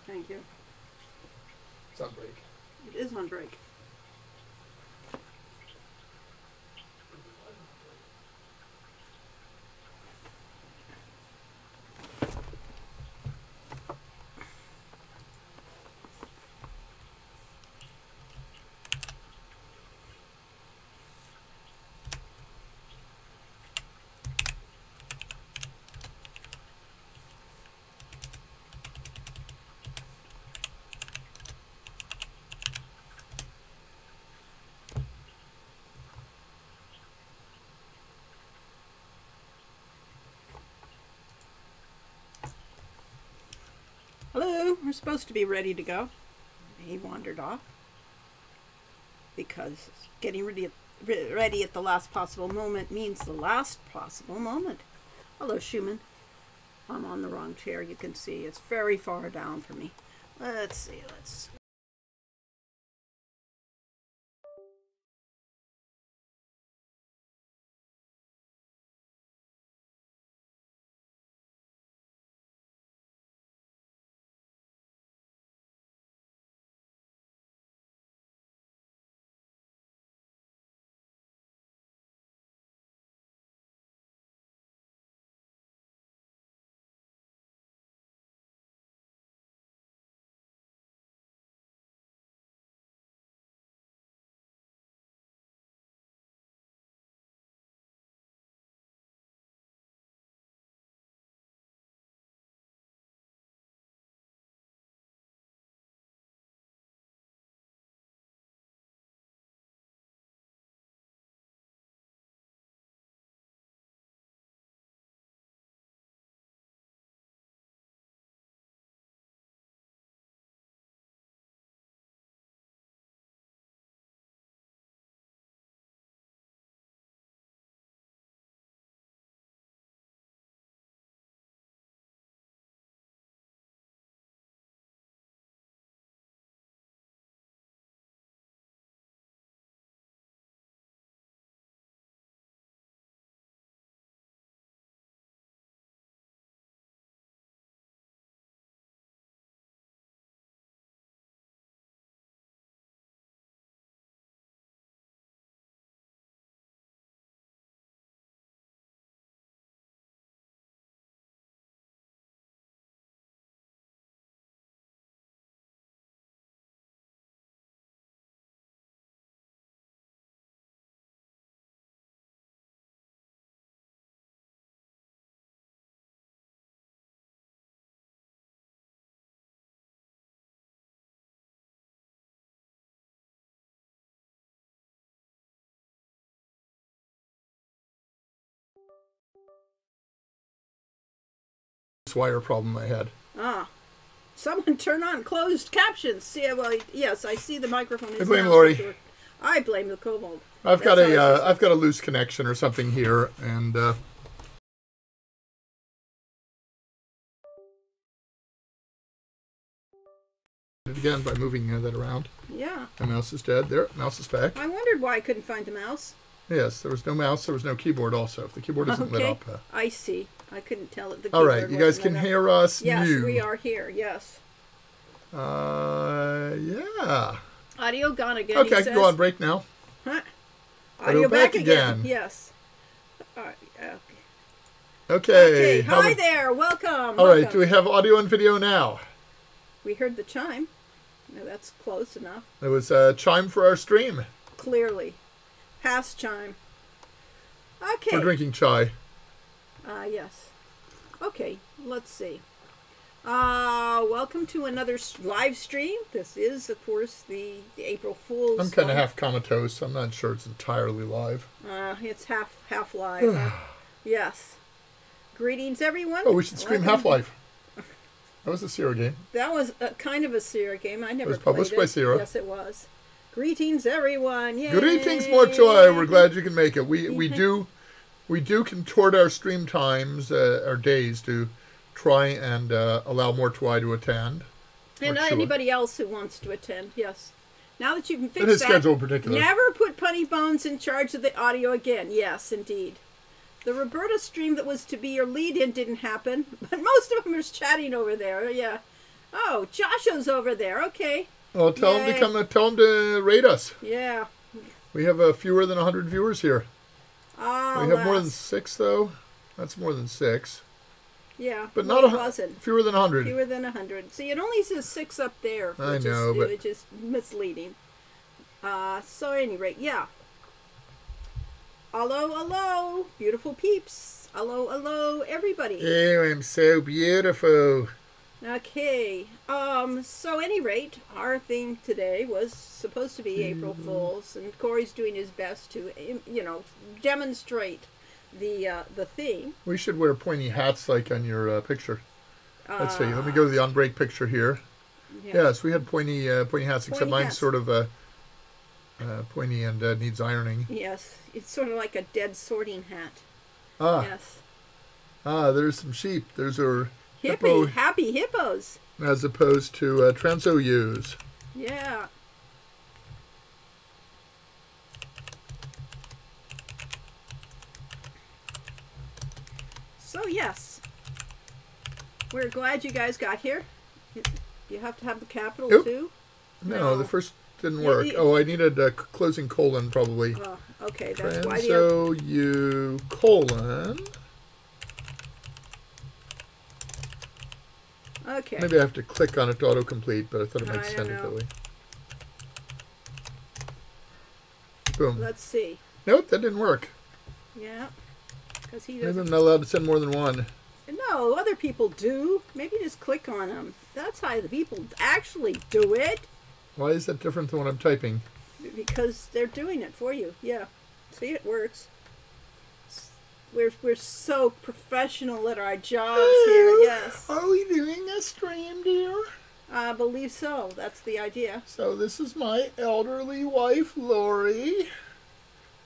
Thank you. It's on break. It is on break. Hello, we're supposed to be ready to go. He wandered off because getting ready at the last possible moment means the last possible moment. Hello, Schumann. I'm on the wrong chair. You can see it's very far down for me. Let's see. Wire problem I had. Ah. Someone turn on closed captions. See, well, yes, I see the microphone. I blame Lori. Sure. I blame the kobold. I've got a loose connection or something here, and again by moving that around. Yeah. The mouse is dead. There, mouse is back. I wondered why I couldn't find the mouse. Yes, there was no mouse. There was no keyboard. Also, if the keyboard isn't lit up. I see. I couldn't tell it. All right, you guys can hear us. Yes, we are here. Yes. Yeah. Audio gone again. Okay, I can go on break now. Huh? Audio back again. Yes. Okay. Hi there. Welcome. All right. Do we have audio and video now? We heard the chime. No, that's close enough. It was a chime for our stream. Clearly. Past chime. Okay. We're drinking chai. Yes. Okay, let's see. Welcome to another live stream. This is, of course, the April Fool's. I'm kind of half comatose. I'm not sure it's entirely live. It's half live. Yes. Greetings, everyone. Oh, we should stream Half-Life. That was a Sierra game. That was kind of a Sierra game. I never played it. It was published by Sierra. Yes, it was. Greetings, everyone. Yay. Greetings, more joy. We're glad you can make it. We do contort our stream times, our days, to try and allow more Twi to attend. And anybody else who wants to attend, yes. Now that you can fix his that, schedule in particular. Never put Punny Bones in charge of the audio again. Yes, indeed. The Roberta stream that was to be your lead-in didn't happen, but most of them are chatting over there. Yeah. Oh, Joshua's over there. Okay. Well, tell him Yay. to come. Tell him to rate us. Yeah. We have fewer than 100 viewers here. Oh, We have more than 6, though. That's more than 6. Yeah, But well, not it wasn't. fewer than 100. Fewer than 100. See, it only says 6 up there. I Which know, is, but which is misleading. So at any rate, yeah. Hello, hello, beautiful peeps. Hello, hello, everybody. Oh, I'm so beautiful. Okay. So any rate, our theme today was supposed to be April Fool's, and Corey's doing his best to, demonstrate the theme. We should wear pointy hats like on your picture. Let's see. Let me go to the on break picture here. Yeah. Yes, we had pointy hats, except Pointy mine's hats. sort of pointy and needs ironing. Yes, it's sort of like a dead sorting hat. Ah, Yes. there's some sheep. There's our hippo, Happy hippos. as opposed to transo ewes. Yeah. So yes, we're glad you guys got here. You have to have the capital Oop. too. No, the first didn't Yeah, work. the- Oh, I needed a closing colon probably. Oh, okay, that's why the Transo ewe colon. okay. Maybe I have to click on it to autocomplete, but I thought it might I send don't it that know. way. Boom. Let's see. Nope, that didn't work. Yeah, because he Maybe doesn't. I'm not allowed to send more than one. No, other people do. Maybe just click on them. That's how the people actually do it. Why is that different than what I'm typing? Because they're doing it for you. Yeah. See, it works. We're so professional at our jobs here. Yes. Are we doing a stream, dear? I believe so. That's the idea. So this is my elderly wife, Lori.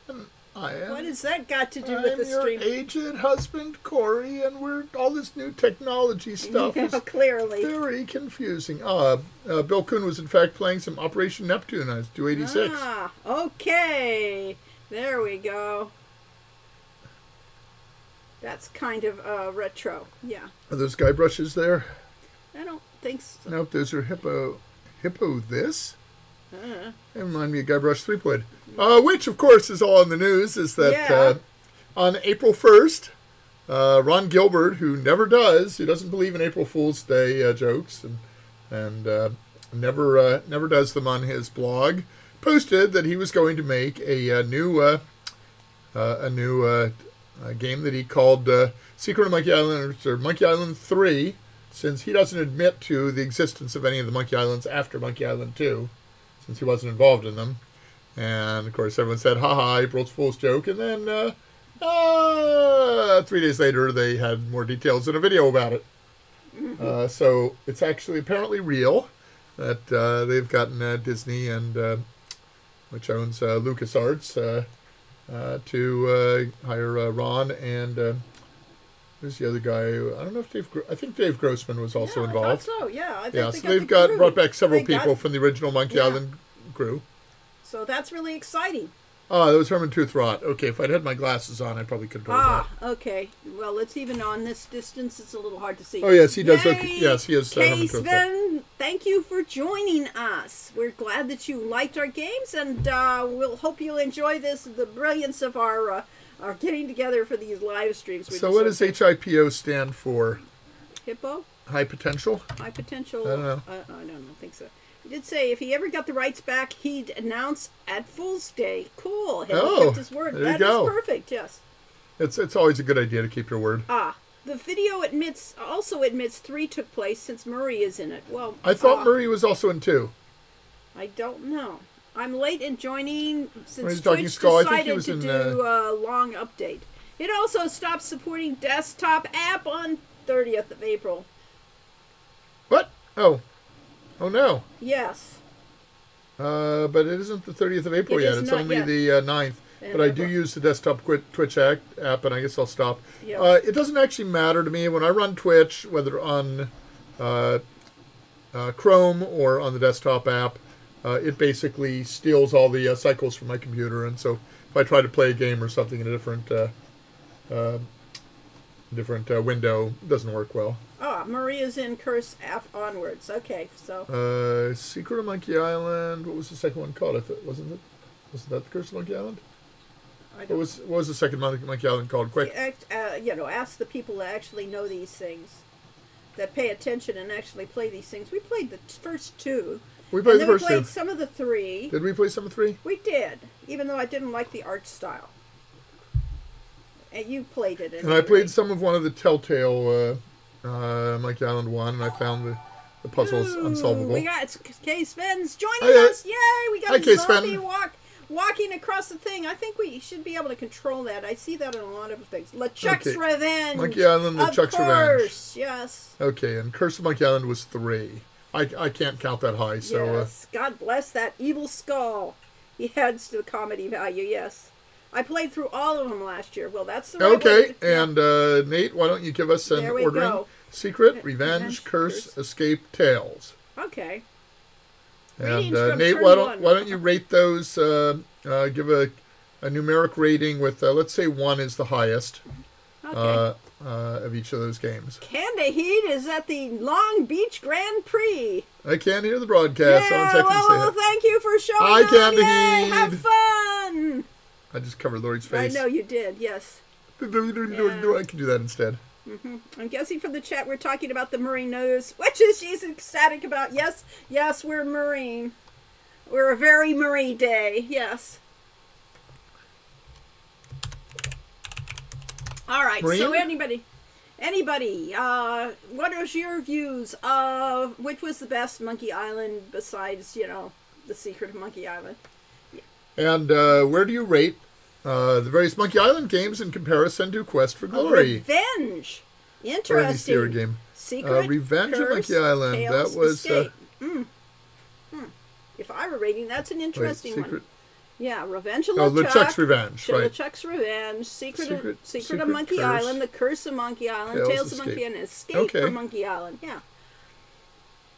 And I am. What has that got to do with I'm the your stream? aged husband, Corey, and we're all this new technology stuff Yeah, is clearly. very confusing. Bill Kuhn was in fact playing some Operation Neptune on his 286. Ah, okay. There we go. That's kind of retro. Yeah. Are those guy brushes there? I don't think so. Nope, those are hippo this? Uh, They remind me of Guybrush Threepwood. Which, of course, is all in the news, is that Yeah. on April 1st, Ron Gilbert, who doesn't believe in April Fool's Day jokes and never does them on his blog, posted that he was going to make a new game that he called Secret of Monkey Island, or Monkey Island 3, since he doesn't admit to the existence of any of the Monkey Islands after Monkey Island 2, since he wasn't involved in them. And, of course, everyone said, haha, April Fool's joke. And then 3 days later, they had more details in a video about it. So it's actually apparently real that they've gotten Disney, and which owns LucasArts, to hire Ron and who's the other guy? I don't know if I think Dave Grossman was also yeah, involved. I thought so. Yeah. I think So they've brought back several people from the original Monkey Yeah. Island crew. So that's really exciting. Oh, that was Herman Toothrot. Okay, if I'd had my glasses on, I probably could have told that. Okay. Well, it's even on this distance. It's a little hard to see. Oh, yes, he does Yay! look. Yes, he is Herman Toothrot. Sven, thank you for joining us. We're glad that you liked our games, and we'll hope you enjoy the brilliance of our getting together for these live streams. So what does HIPO stand for? Hippo? High potential? High potential. I don't know. I don't think so. He did say if he ever got the rights back, he'd announce at Fool's Day. Cool. He kept his word. There you That go. is perfect. Yes. It's always a good idea to keep your word. The video also admits 3 took place since Murray is in it. Well, I thought Murray was also in 2. I don't know. I'm late in joining When since he's talking Twitch Skull, I think he decided was to in, do a long update. It also stopped supporting desktop app on 30th of April. What? Oh no. Yes. But it isn't the 30th of April It yet. is It's not only yet. the 9th. But I do use the desktop Twitch app, and I guess I'll stop. Yep. It doesn't actually matter to me when I run Twitch, whether on Chrome or on the desktop app. It basically steals all the cycles from my computer, and so if I try to play a game or something in a different window, it doesn't work well. Maria's in Curse onwards. Okay, so. Secret of Monkey Island. What was the second one called? Wasn't that the Curse of Monkey Island? What was the second Monkey Island called? Quick. Ask the people that actually know these things, that pay attention and actually play these things. We played the first two. We played the first we played two. some of the three. Did we play some of three? We did, even though I didn't like the art style. And you played it. And I played some of one of the Telltale Monkey Island 1, and I found the puzzles unsolvable. We got Kay Sven's joining us. Yay! We got a zombie walking across the thing. I think we should be able to control that. I see that in a lot of things. LeChuck's Revenge. Monkey Island, LeChuck's Revenge. Yes. Okay, and Curse of Monkey Island was 3. I can't count that high, so... Yes, God bless that evil skull. He adds to the comedy value, yes. I played through all of them last year. Well, that's the right way to, and Nate, why don't you give us an ordering? Go. Secret, Revenge, Curse, Escape, Tales. Okay. And Nate, why don't you rate those, give a numeric rating with, let's say 1 is the highest. Okay. Of each of those games. Candy Heat is at the Long Beach Grand Prix. I can't hear the broadcast. Yeah, well, thank you for showing up. Hi, Candy Heat. Have fun. I just covered Lori's face. I know you did, yes. I can do that instead. I'm guessing from the chat we're talking about the Marine news, which is she's ecstatic about. Yes, we're Marine. We're a very Marine day, yes. All right, Marine? So anybody, what are your views of which was the best Monkey Island besides, The Secret of Monkey Island? Yeah. And where do you rate the various Monkey Island games in comparison to Quest for Glory? Revenge. Interesting. Game. Secret, Revenge Curse, of Monkey Island. Tales, that was... Escape. If I were rating, that's an interesting one. Yeah, Revenge of LeChuck's Revenge. Right. LeChuck's Revenge, Secret of Monkey Island, The Curse of Monkey Island, Tales of Monkey Island, Escape from Monkey Island. Yeah.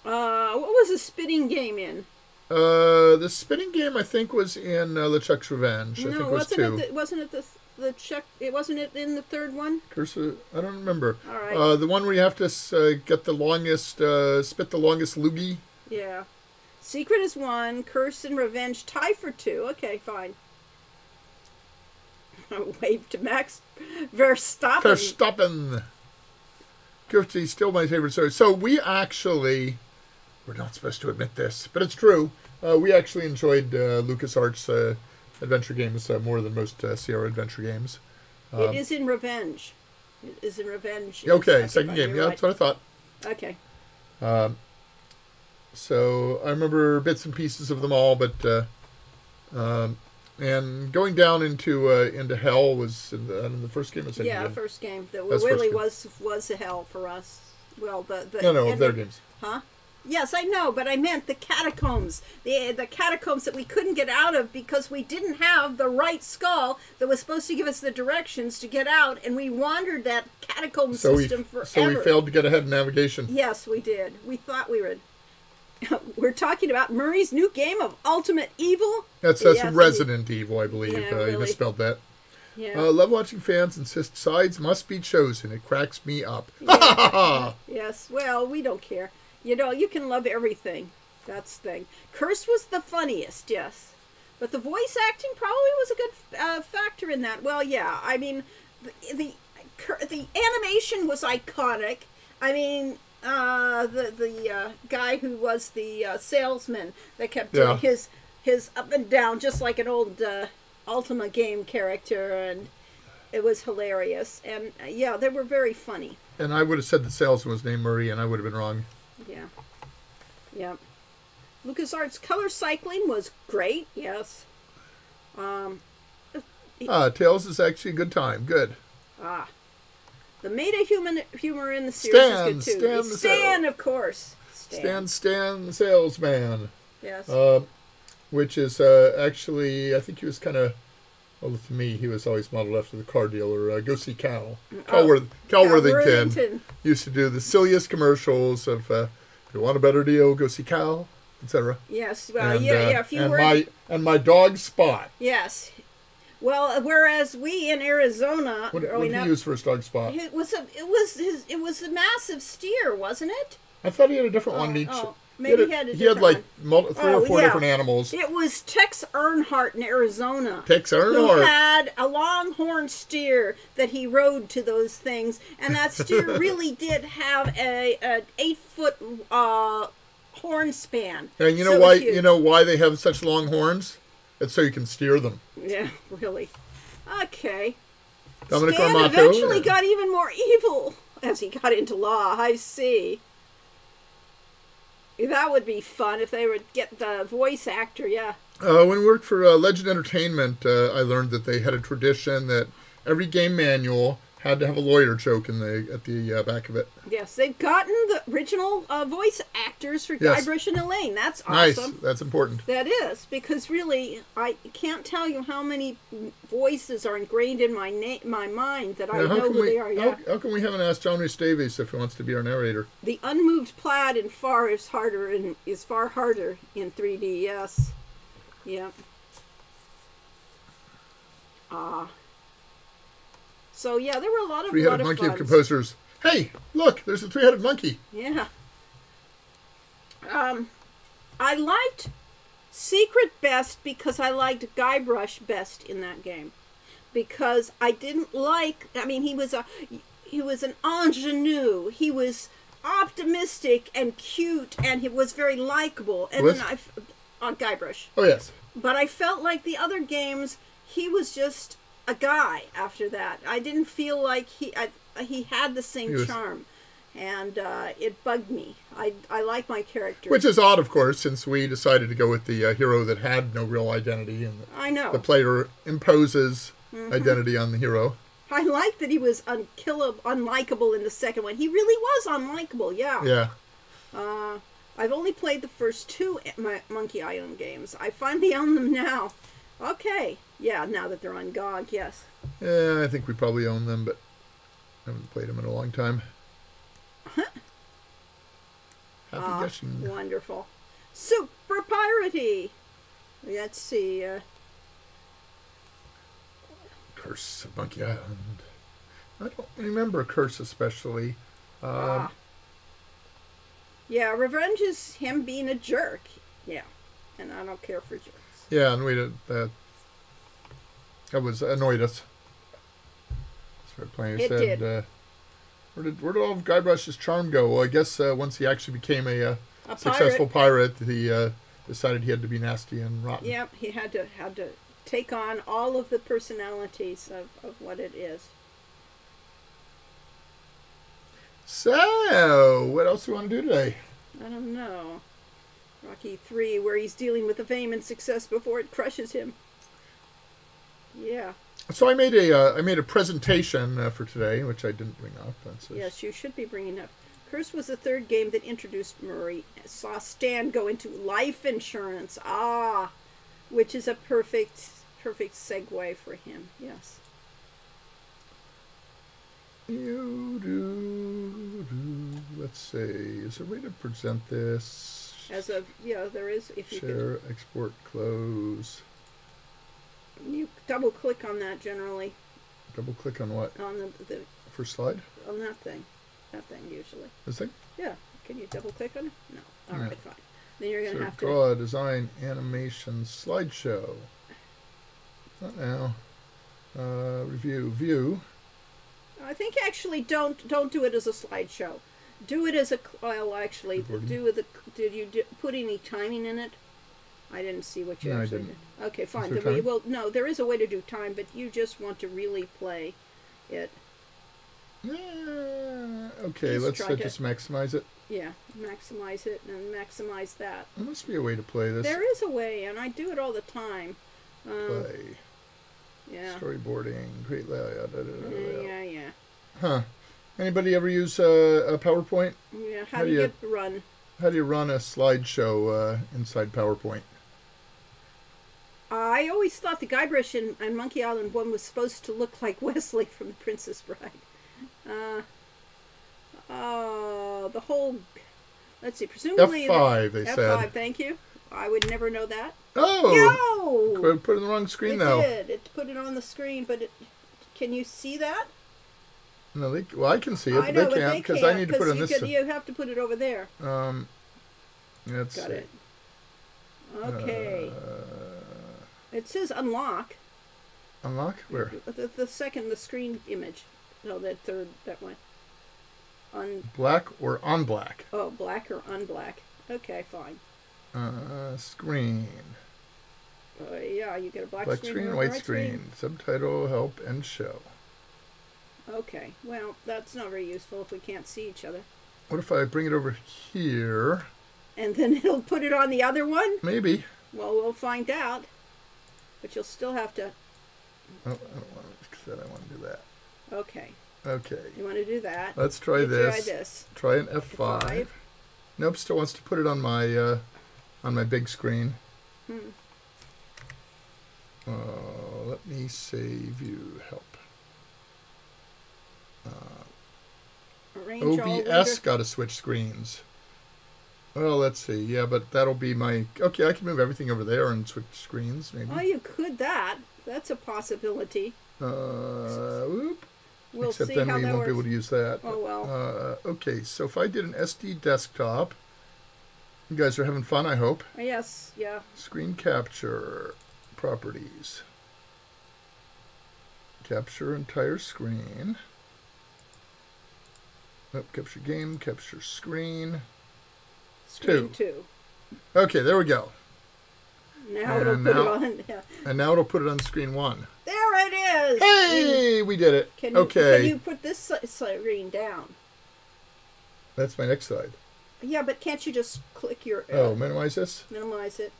What was the spinning game in? The spinning game, I think, was in LeChuck's Revenge. I think it was 2. Wasn't it the check? It wasn't it in the third one? Curse of, I don't remember. All right. The one where you have to get the longest, spit the longest loogie. Yeah. Secret is 1, Curse and Revenge tie for 2. Okay, fine. Wave to Max Verstappen. Goofy's still my favorite story. So we're not supposed to admit this, but it's true. We actually enjoyed LucasArts adventure games more than most Sierra adventure games. It is in Revenge. It is in Revenge. Okay, second game. Yeah, that's what I thought. Okay. So I remember bits and pieces of them all, but and going down into hell was in the first game. The first game that really was a hell for us. Well, no, their games. Huh? Yes, I know, but I meant the catacombs. The catacombs that we couldn't get out of because we didn't have the right skull that was supposed to give us the directions to get out, and we wandered that catacomb system forever. So we failed to get ahead in navigation. Yes, we did. We thought we would. We're talking about Murray's new game of Ultimate Evil. That's Resident Evil, I believe. Yeah, really. You misspelled that. Yeah. Love watching fans insist sides must be chosen. It cracks me up. Yeah. Yes, well, we don't care. You can love everything. That's the thing. Curse was the funniest, yes. But the voice acting probably was a good factor in that. Well, yeah, I mean, the animation was iconic. I mean... the guy who was the salesman that kept doing his up and down just like an old Ultima game character, and it was hilarious, and they were very funny. And I would have said the salesman was named Murray, and I would have been wrong. Yeah. LucasArts Color Cycling was great. Yes. Tales is actually a good time. Good. The meta-humor in the series is good, too. Stan, of course. Stan the salesman. Yes. Which is actually, I think he was kind of, well, to me, he was always modeled after the car dealer. Go see Cal. Cal Worthington used to do the silliest commercials of, if you want a better deal, go see Cal, etc. Yes, well, and my dog Spot. Yes. Well, whereas we in Arizona What did growing he up, use for his dog spot? it was a massive steer, wasn't it? I thought he had a different one in each. Oh, maybe he had a He had different like one. 3 or 4 different animals. It was Tex Earnhardt in Arizona. Tex Who Earnhardt. had a longhorn steer that he rode to those things, and that steer really did have an 8-foot horn span. And you know So it why? was huge. You know why they have such long horns? It's so you can steer them. Yeah, really. Okay. Dominic Stan Armato. eventually got even more evil as he got into law. I see. That would be fun if they would get the voice actor, yeah. When we worked for Legend Entertainment, I learned that they had a tradition that every game manual had to have a lawyer joke at the back of it. Yes, they've gotten the original voice actors for Yes. Guybrush and Elaine. That's Nice. awesome. That's important. That is, because really, I can't tell you how many voices are ingrained in my mind that I Now, know who they are. Yeah. How come we haven't asked John Rhys Davies if he wants to be our narrator? The unmoved plaid in far is far harder in 3D. Yes. Yep. So yeah, there were a lot of Three-headed monkey of funs. composers. Hey, look, there's a three-headed monkey. Yeah. I liked Secret best because I liked Guybrush best in that game. Because I didn't like, I mean, he was an ingenue. He was optimistic and cute, and he was very likable. And Was? then on Guybrush. Oh, yes. But I felt like the other games, he was just a guy after that. I didn't feel like he had the same charm. And it bugged me. I like my character. Which is odd, of course, since we decided to go with the hero that had no real identity. And I know. the player imposes identity on the hero. I like that he was unlikable in the second one. He really was unlikable, yeah. Yeah. I've only played the first 2 Monkey Island games. I finally own them now. Okay. Yeah, now that they're on GOG, yes. Yeah, I think we probably own them, but I haven't played them in a long time. Happy guessing. Wonderful. Super piratey. Let's see. Curse of Monkey Island. I don't remember Curse especially. Yeah, Revenge is him being a jerk. Yeah, and I don't care for jerks. Yeah, and we did that. That was annoyed us. Started playing. It did. Where did all of Guybrush's charm go? Well, I guess once he actually became a successful pirate, he decided he had to be nasty and rotten. Yep, he had to take on all of the personalities of what it is. So, what else do we want to do today? I don't know. Rocky 3, where he's dealing with the fame and success before it crushes him. Yeah. So I made a presentation for today, which I didn't bring up. Yes, you should be bringing up. Curse was the third game that introduced Murray. Saw Stan go into life insurance. Which is a perfect segue for him. Yes. Let's see. Is there a way to present this? There is. If you Share, export, close. You double click on that generally. Double click on what? On the first slide? On that thing. That thing usually. This thing? Yeah. Can you double click on it? No. All right, fine. Then you're going to have to draw, design, animation, slideshow. Not now. Review, view. I think actually don't do it as a slideshow. Do it as a did you put any timing in it? I didn't see what you actually did. Okay, fine. No, there is a way to do time, but you just want to really play it. Okay, let's just maximize it. Yeah, maximize it and maximize that. There must be a way to play this. There is a way, and I do it all the time. Play. Yeah. Storyboarding, create layout. Yeah. Huh. Anybody ever use a PowerPoint? Yeah, how do you get the run? How do you run a slideshow inside PowerPoint? I always thought the Guybrush and Monkey Island one was supposed to look like Wesley from The Princess Bride. The whole... Let's see, presumably... F5, they said. F5, thank you. I would never know that. Oh! No! Put it in the wrong screen, It though. did. It put it on the screen, but can you see that? No, well, I can see it, I but know, they can't because I need to put it on this. You have to put it over there. Let's Got see. it. Okay. It says unlock. Unlock? Where? The second, the screen image. No, that third, that one. Black or on black? Oh, black or unblack. Okay, fine. Screen. Yeah, you get a black Black screen, screen, or a white white screen. Subtitle, help, and show. Okay, well, that's not very useful if we can't see each other. What if I bring it over here? And then it'll put it on the other one? Maybe. Well, we'll find out. But you'll still have to... Oh, I don't want to, I want to do that. Okay. Okay. You want to do that? Let's try this. Try this. Try an F5. F5. Nope, still wants to put it on my big screen. Let me save you. Help. OBS got to switch screens. Well, let's see. Yeah, but that'll be my... Okay, I can move everything over there and switch screens, maybe. Oh, you could that. That's a possibility. Whoop. We'll Except see then how we that won't be works. able to use that. Oh, well. Okay, so if I did an SD desktop... You guys are having fun, I hope. Yes, yeah. Screen capture properties. Capture entire screen. Oh, capture game, capture screen. Screen 2. Okay, there we go. Now it'll put it on. Yeah. And now it'll put it on screen 1. There it is! Hey, we did it. Can okay. Can you put this screen down? That's my next slide. Yeah, but can't you just click your... minimize this? Minimize it.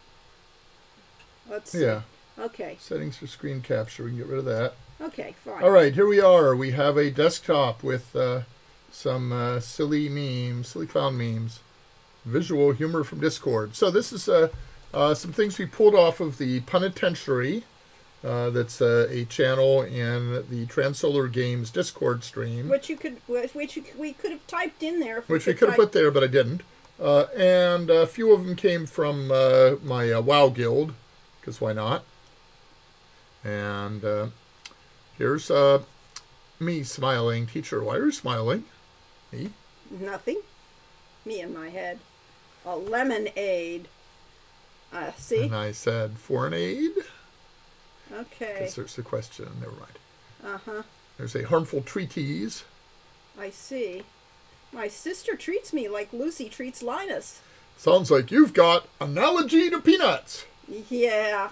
Let's see. Yeah. Okay. Settings for screen capture. We can get rid of that. Okay, fine. All right, here we are. We have a desktop with some silly memes, silly clown memes. Visual humor from Discord. So this is some things we pulled off of the Penitentiary. That's a channel in the Transolar Games Discord stream. Which we could have typed in there. Which we could have put there, but I didn't. And a few of them came from my WoW guild, because why not? And here's me smiling. Teacher, why are you smiling? Me? Nothing. Me in my head. A lemonade. See? And I said, foreign aid? Okay. Because there's a question. Never mind. Uh-huh. There's a harmful treatise. I see. My sister treats me like Lucy treats Linus. Sounds like you've got analogy to peanuts. Yeah.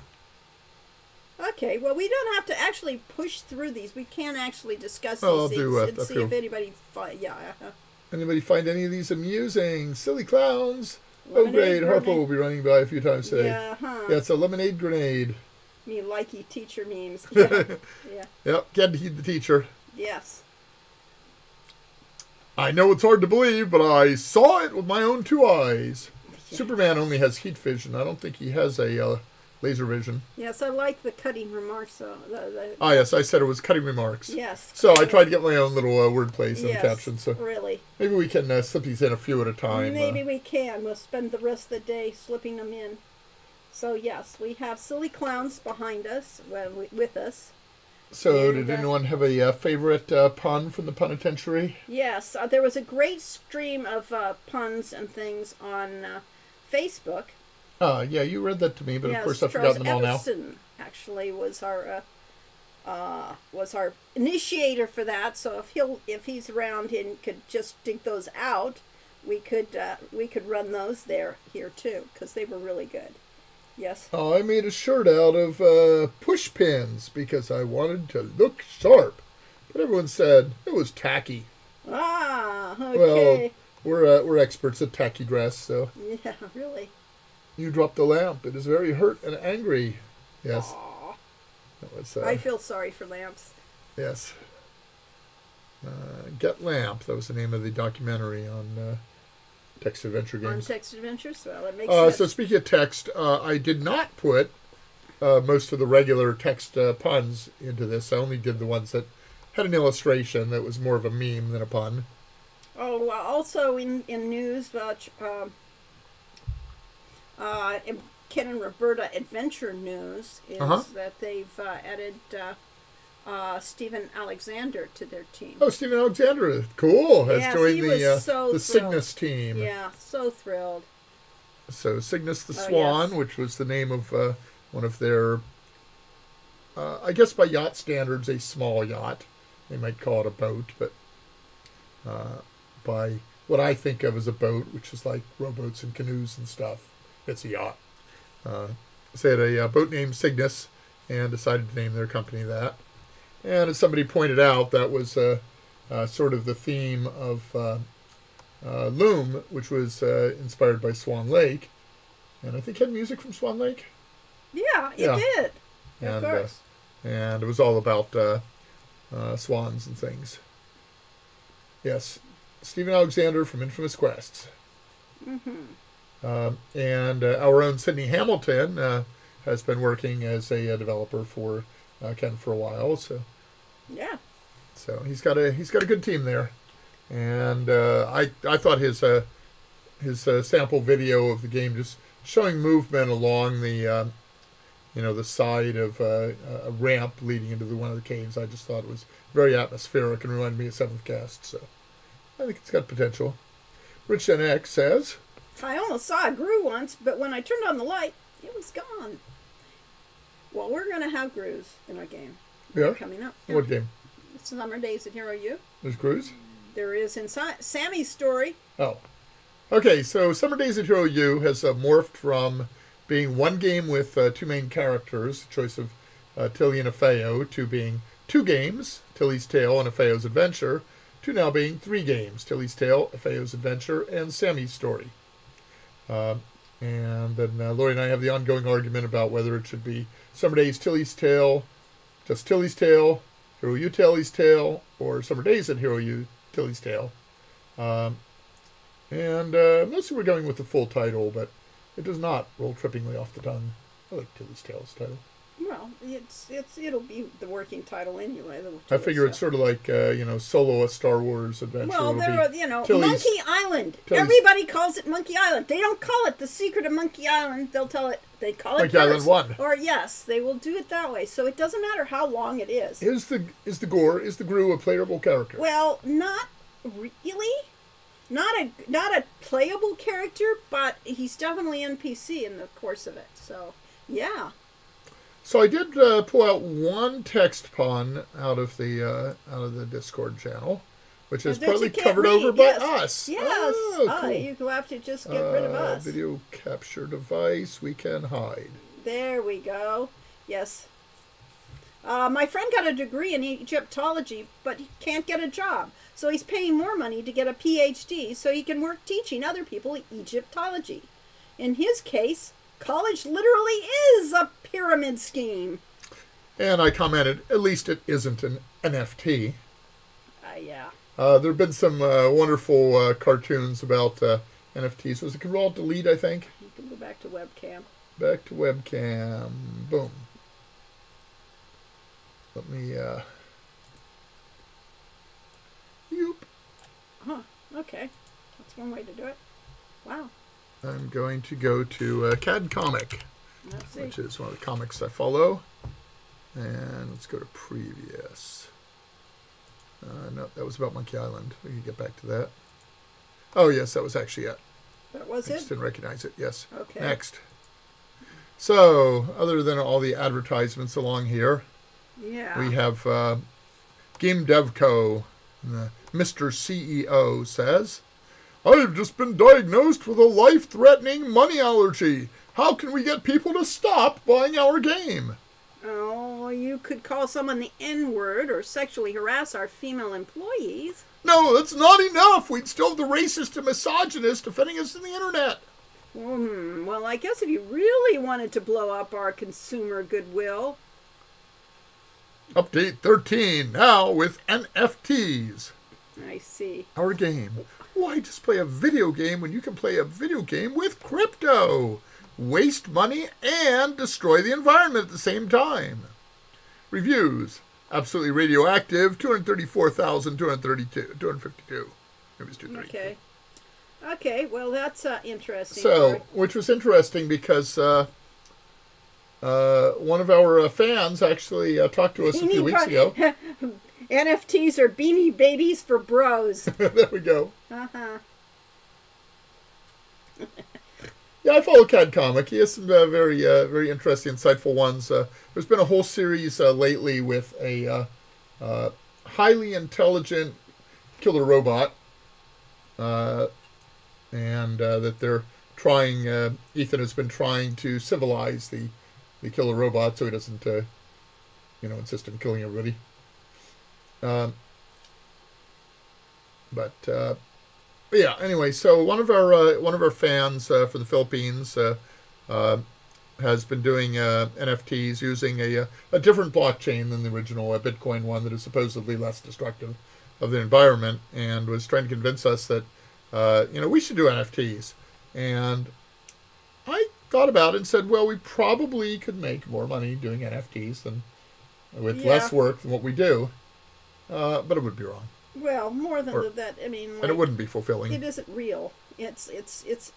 Okay, well, we don't have to actually push through these. We can actually discuss these things and see if anybody... Anybody find any of these amusing? Silly clowns. Lemonade great. Grenade. Harpo will be running by a few times today. Yeah, Yeah, it's a lemonade grenade. Me likey teacher memes. Yeah. Yeah. Yep, can't heed the teacher. Yes. I know it's hard to believe, but I saw it with my own 2 eyes. Yeah. Superman only has heat vision. I don't think he has a laser vision. Yes, I like the cutting remarks. Yes, I said it was cutting remarks. Yes. So I tried to get my own little wordplays in the caption. So really. Maybe we can slip these in a few at a time. Maybe we can. We'll spend the rest of the day slipping them in. So yes, we have silly clowns behind us, with us. So did anyone have a favorite pun from the Penitentiary? Yes, there was a great stream of puns and things on Facebook. Yeah, you read that to me, but yes, of course I've forgotten them all now. Actually was our initiator for that. So if he's around and could just dig those out, we could run those here too, because they were really good. Yes. Oh, I made a shirt out of push pins because I wanted to look sharp, but everyone said it was tacky. Ah, okay. Well, we're experts at tacky dress, so. Yeah, really. You dropped the lamp. It is very hurt and angry. Yes. Aww. That was, I feel sorry for lamps. Yes. Get Lamp. That was the name of the documentary on Text Adventure Games. On Text Adventures? Well, it makes sense. So speaking of text, I did not put most of the regular text puns into this. I only did the ones that had an illustration that was more of a meme than a pun. Ken and Roberta Adventure News is that they've added Stephen Alexander to their team. Oh, Stephen Alexander, cool, has joined the so Cygnus team. Yeah, so thrilled. So Cygnus the Swan, which was the name of one of their, I guess by yacht standards, a small yacht. They might call it a boat, but by what I think of as a boat, which is like rowboats and canoes and stuff, it's a yacht. So they had a boat named Cygnus and decided to name their company that. And as somebody pointed out, that was sort of the theme of Loom, which was inspired by Swan Lake. And I think it had music from Swan Lake. Yeah, it did. And, of course. And it was all about swans and things. Yes, Stephen Alexander from Infamous Quests. And our own Sydney Hamilton has been working as a developer for Ken for a while. So he's got a good team there. And I thought his sample video of the game, just showing movement along the the side of a ramp leading into one of the caves, I just thought it was very atmospheric and reminded me of Seventh Cast. So I think it's got potential. Rich NX says, I almost saw a Gru once, but when I turned on the light, it was gone. Well, we're going to have Grus in our game. Yeah? Coming up. What game? Summer Days at Hero U. There's Grus? There is inside Sammy's story. Oh. Okay, so Summer Days at Hero U has morphed from being one game with two main characters, the choice of Tilly and Afeo, to being two games, Tilly's Tale and Afeo's Adventure, to now being three games, Tilly's Tale, Afeo's Adventure, and Sammy's Story. And then Lori and I have the ongoing argument about whether it should be Summer Days Tilly's Tale, just Tilly's Tale, Hero U Tilly's Tale, or Summer Days at Hero U Tilly's Tale. And mostly we're going with the full title, but it does not roll trippingly off the tongue. I like Tilly's Tale's title. Well, it'll be the working title anyway. I figure it's sort of like Solo a Star Wars adventure. Well, there are Monkey Island. Tilly's, everybody calls it Monkey Island. They don't call it The Secret of Monkey Island. They call it Monkey Island 1. Or yes, they will do it that way. So it doesn't matter how long it is. Is the Gru a playable character? Well, not really. Not a playable character, but he's definitely NPC in the course of it. So yeah. So I did pull out one text pun out of the Discord channel, which is partly covered over by us. Yes. Oh, cool. You have to just get rid of us. Video capture device. We can hide. There we go. Yes. My friend got a degree in Egyptology, but he can't get a job. So he's paying more money to get a PhD so he can work teaching other people Egyptology. In his case, college literally is a pyramid scheme. And I commented, at least it isn't an NFT. Yeah. There have been some wonderful cartoons about NFTs. Was it Control Delete, I think? You can go back to webcam. Back to webcam. Boom. Let me... Yoop. Huh. Okay. That's one way to do it. Wow. I'm going to go to CAD Comic, which is one of the comics I follow. And let's go to previous. No, that was about Monkey Island. We can get back to that. Oh, yes, that was actually it. That was I just didn't recognize it. Yes. Okay. Next. So, other than all the advertisements along here, we have Game Dev Co. Mr. CEO says, I've just been diagnosed with a life-threatening money allergy. How can we get people to stop buying our game? Oh, you could call someone the N-word or sexually harass our female employees. No, that's not enough. We'd still have the racist and misogynist defending us on the internet. Well, I guess if you really wanted to blow up our consumer goodwill. Update 13, now with NFTs. I see. Our game. Why just play a video game when you can play a video game with crypto? Waste money and destroy the environment at the same time. Reviews. Absolutely Radioactive, 234,252. 252. Maybe it's 232. Okay. Okay, well, that's interesting. So, which was interesting because one of our fans actually talked to us a few weeks ago. NFTs are beanie babies for bros. There we go. Uh-huh. Yeah, I follow Cad Comic. He has some very interesting, insightful ones. There's been a whole series lately with a highly intelligent killer robot, and that they're trying. Ethan has been trying to civilize the killer robot so he doesn't, insist on killing everybody. But yeah, anyway, so one of our fans from the Philippines has been doing NFTs using a different blockchain than the original Bitcoin one that is supposedly less destructive of the environment, and was trying to convince us that we should do NFTs. And I thought about it and said, well, we probably could make more money doing NFTs than with less work than what we do, but it would be wrong. Well, more than that, I mean, and it wouldn't be fulfilling. It isn't real. It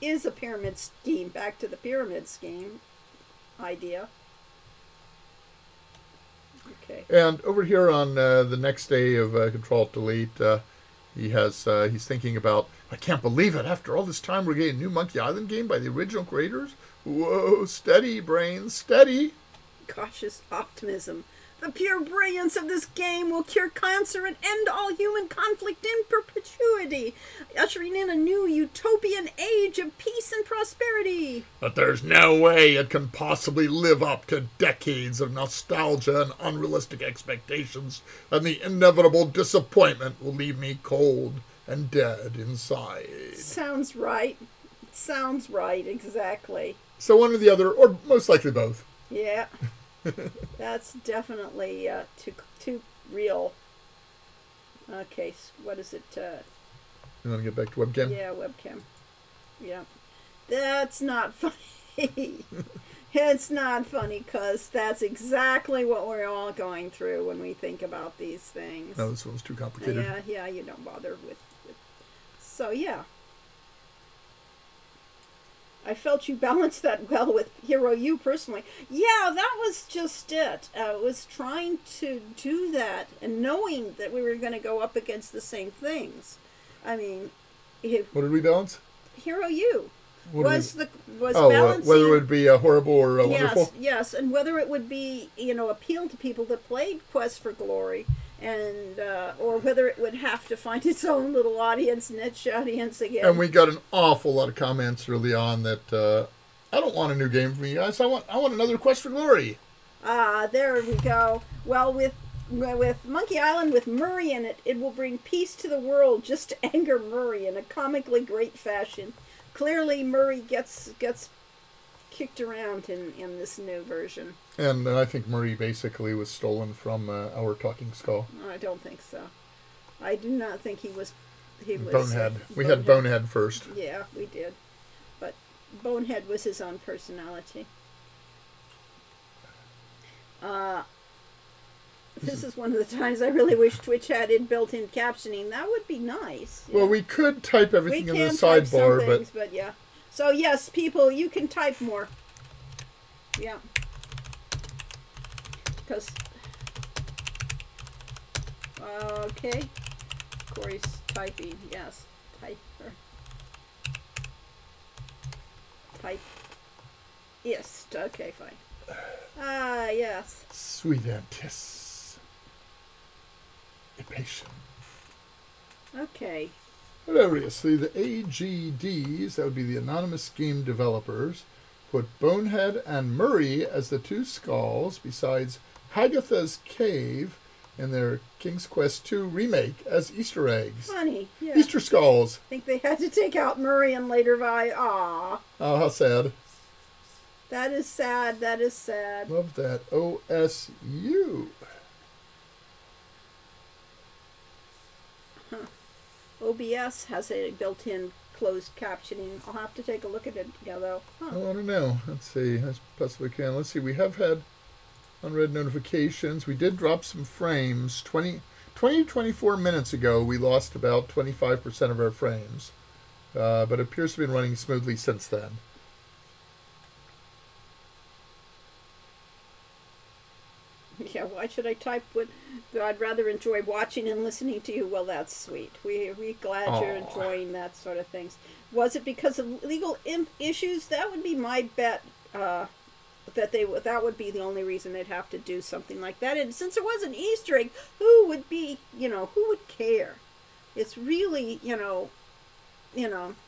is a pyramid scheme. Back to the pyramid scheme idea. Okay. And over here on the next day of Control-Delete, he's thinking about, I can't believe it. After all this time, we're getting a new Monkey Island game by the original creators. Whoa, steady, brains, steady. Cautious optimism. The pure brilliance of this game will cure cancer and end all human conflict in perpetuity, ushering in a new utopian age of peace and prosperity. But there's no way it can possibly live up to decades of nostalgia and unrealistic expectations, and the inevitable disappointment will leave me cold and dead inside. Sounds right. Sounds right, exactly. So one or the other, or most likely both. Yeah. That's definitely too real. Okay, so what is it? You want to get back to webcam? Yeah, webcam. Yeah. That's not funny. It's not funny because that's exactly what we're all going through when we think about these things. No, this one's too complicated. Yeah, you don't bother with. So, yeah. I felt you balanced that well with Hero U personally. Yeah, that was just it. I was trying to do that and knowing that we were going to go up against the same things. I mean, what did we balance? Hero U was balancing. Whether it would be horrible or wonderful. Yes, and whether it would be appeal to people that played Quest for Glory, and or whether it would have to find its own little niche audience again. And we got an awful lot of comments early on that I don't want a new game from you guys. I want another Quest for Glory. There we go. Well, with Monkey Island with Murray in it, it will bring peace to the world just to anger Murray in a comically great fashion. Clearly, Murray gets kicked around in this new version. And I think Murray basically was stolen from our Talking Skull. I don't think so. I do not think he was. Bonehead. We had Bonehead first. Yeah, we did. But Bonehead was his own personality. This is one of the times I really wish Twitch had built-in captioning. That would be nice. Yeah. Well, we could type everything in the sidebar, but yeah. So yes, people, you can type more. Yeah. Because okay, Corey's typing. Yes, typer. Type. Yes. Okay, fine. Yes. Sweet Antis. Patient. Okay. Hilariously, the AGDs, that would be the Anonymous Game Developers, put Bonehead and Murray as the two skulls, besides Hagatha's Cave in their King's Quest II remake as Easter eggs. Funny, yeah. Easter skulls. I think they had to take out Murray and later Aw. Oh, how sad. That is sad. That is sad. Love that. OSU. OBS has a built-in closed captioning. I'll have to take a look at it though. Oh, I don't know. Let's see. As possibly can. Let's see. We have had unread notifications. We did drop some frames. 20 to 24 minutes ago, we lost about 25% of our frames. but it appears to have been running smoothly since then. Yeah, why should I type what I'd rather enjoy watching and listening to you? Well, that's sweet. We're glad you're enjoying that sort of things. Was it because of legal issues? That would be my bet. That would be the only reason they'd have to do something like that. And since it was an Easter egg, who would care? It's really,